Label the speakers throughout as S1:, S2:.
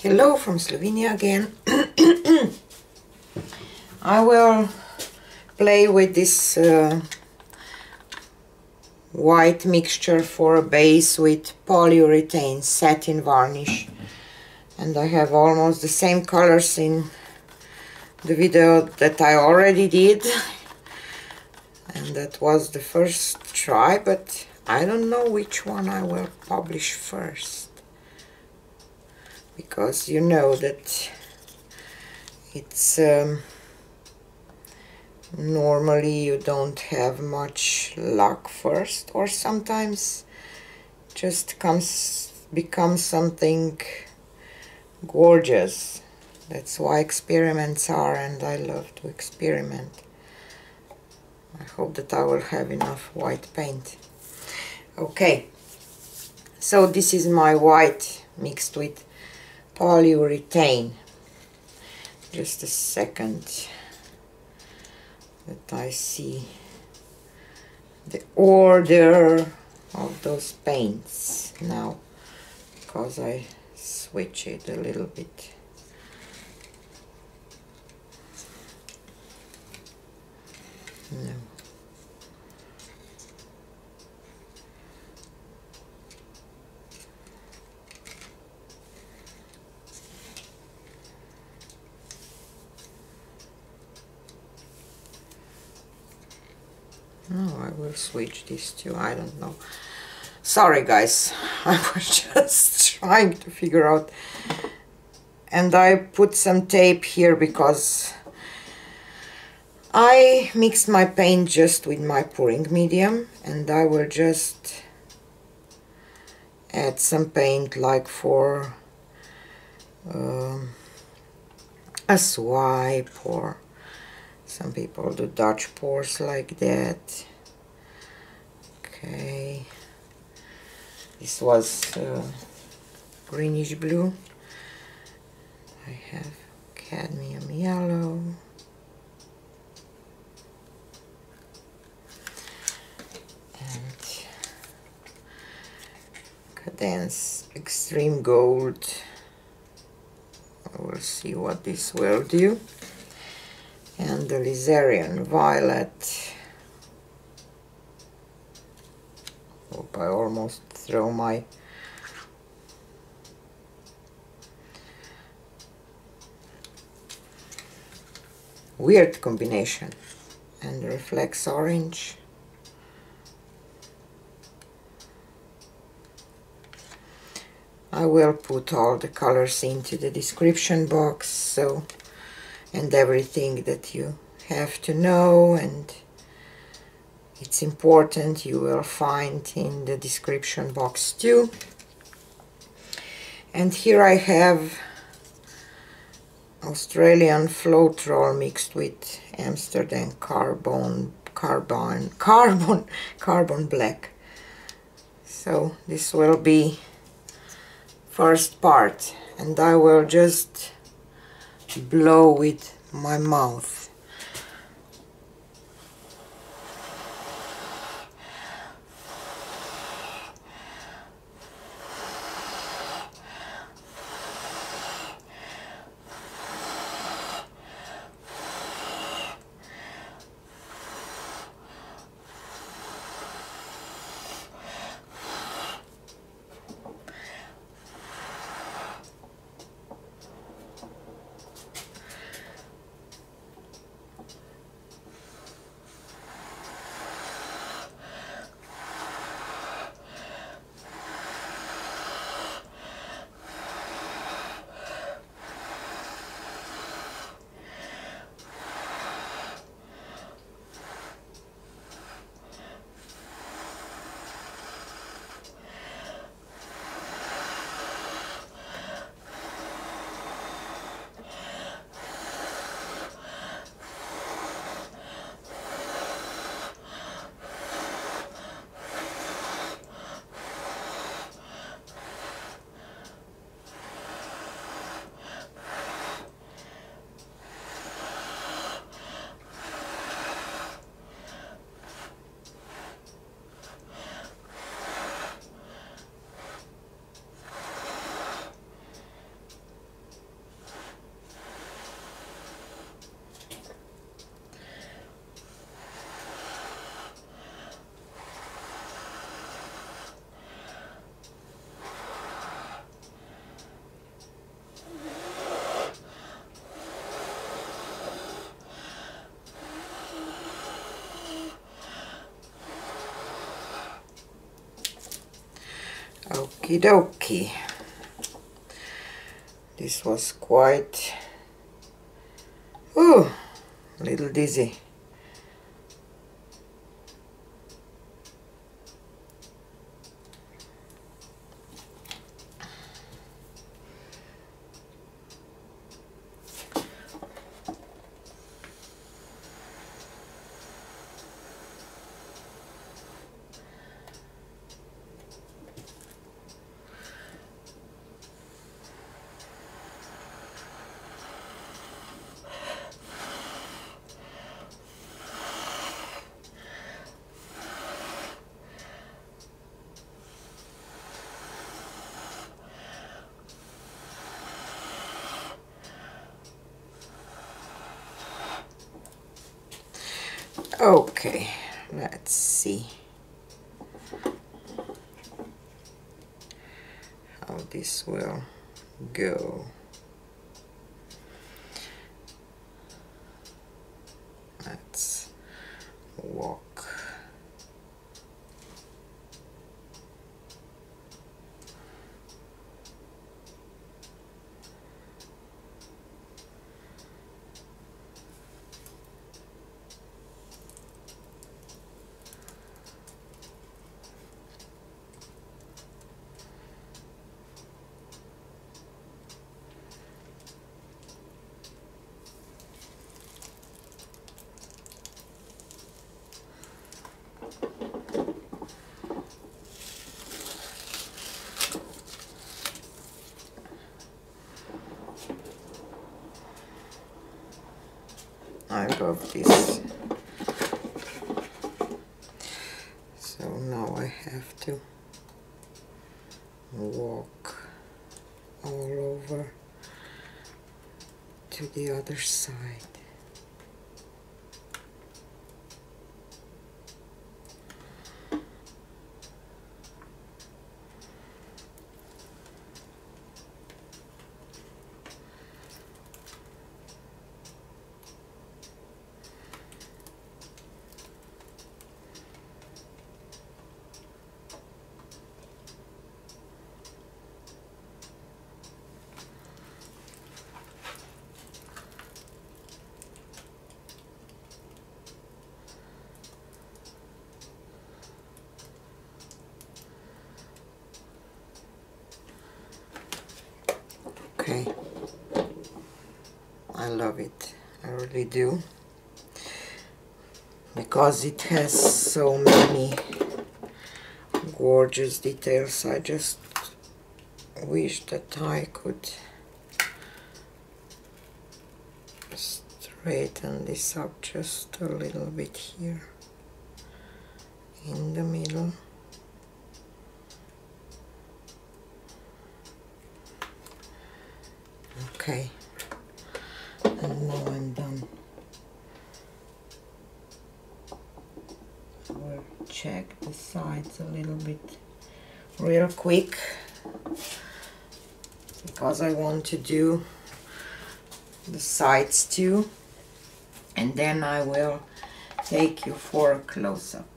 S1: Hello from Slovenia again. I will play with this white mixture for a base with polyurethane satin varnish, and I have almost the same colors in the video that I already did, and that was the first try, but I don't know which one I will publish first, because you know that it's normally you don't have much luck first, or sometimes just becomes something gorgeous. That's why experiments are, and I love to experiment. I hope that I will have enough white paint. Okay, so this is my white mixed with polyurethane. Just a second that I see the order of those paints now, because I switch it a little bit. No. No, I will switch these two. I don't know. Sorry guys, I was just trying to figure out. And I put some tape here because I mixed my paint just with my pouring medium, and I will just add some paint like for a swipe, or some people do Dutch pours like that. Okay, this was greenish blue. I have cadmium yellow. And Cadence Extreme Gold. We'll see what this will do. And the Alizarin Violet. Hope I almost throw my weird combination. And the Reflex Orange. I will put all the colors into the description box, so, and everything that you have to know, and it's important, you will find in the description box too. And here I have Australian Floetrol mixed with Amsterdam Carbon Black. So this will be first part, and I will just blow with my mouth. Okie dokie. This was quite, a little dizzy. Okay, let's see how this will go. Let's walk. I love this. So now I have to walk all over to the other side. Okay, I love it, I really do, because it has so many gorgeous details. I just wish that I could straighten this up just a little bit here in the middle. Okay, and now I'm done. I will check the sides a little bit real quick, because I want to do the sides too, and then I will take you for a close-up.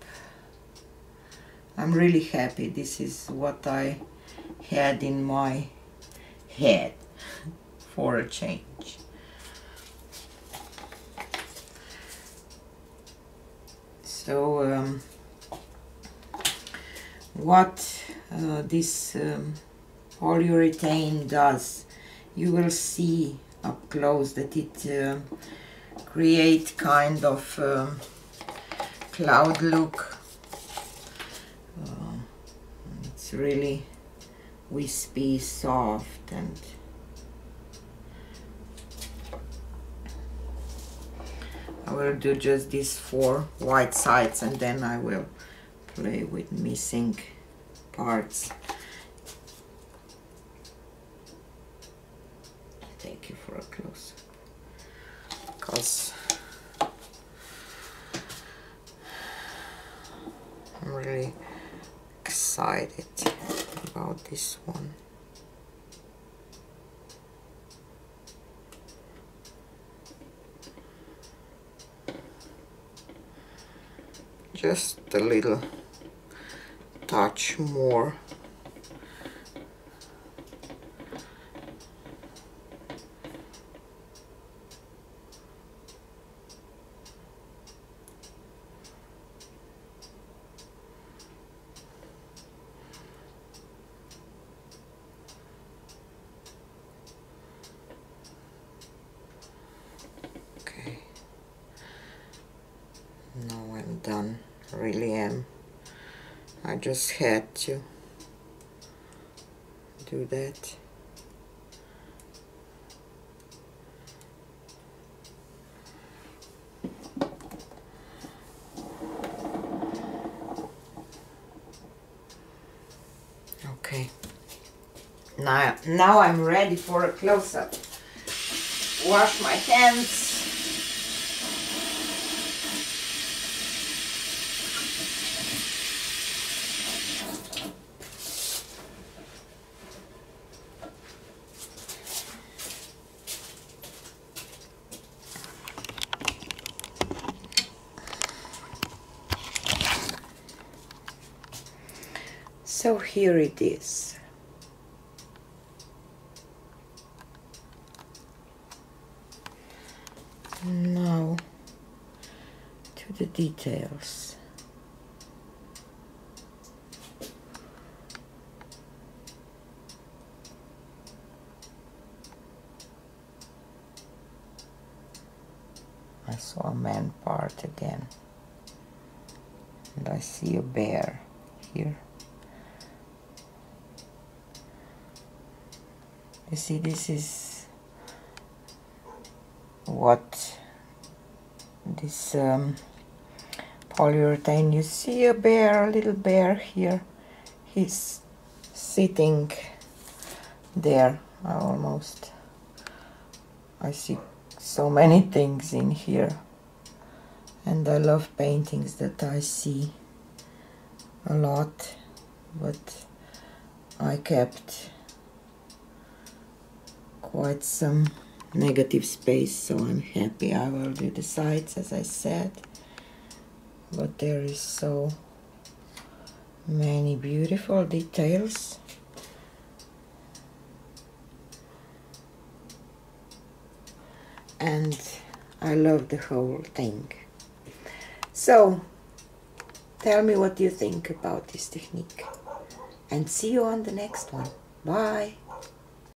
S1: I'm really happy. This is what I had in my head for a change. So what this polyurethane does, you will see up close that it create kind of cloud look. It's really wispy, soft, and I will do just these 4 white sides, and then I will play with missing parts. Take you for a close, because I'm really excited about this one. Just a little touch more done, really am. I just had to do that. Okay, now I'm ready for a close-up. Wash my hands. So here it is. Now to the details. I saw a man part again, and I see a bear here. You see, this is what this polyurethane, you see a bear, a little bear here. He's sitting there almost. I see so many things in here, and I love paintings that I see a lot, but I kept quite some negative space, so I'm happy. I will do the sides as I said, but there is so many beautiful details. And I love the whole thing. So tell me what you think about this technique, and see you on the next one. Bye.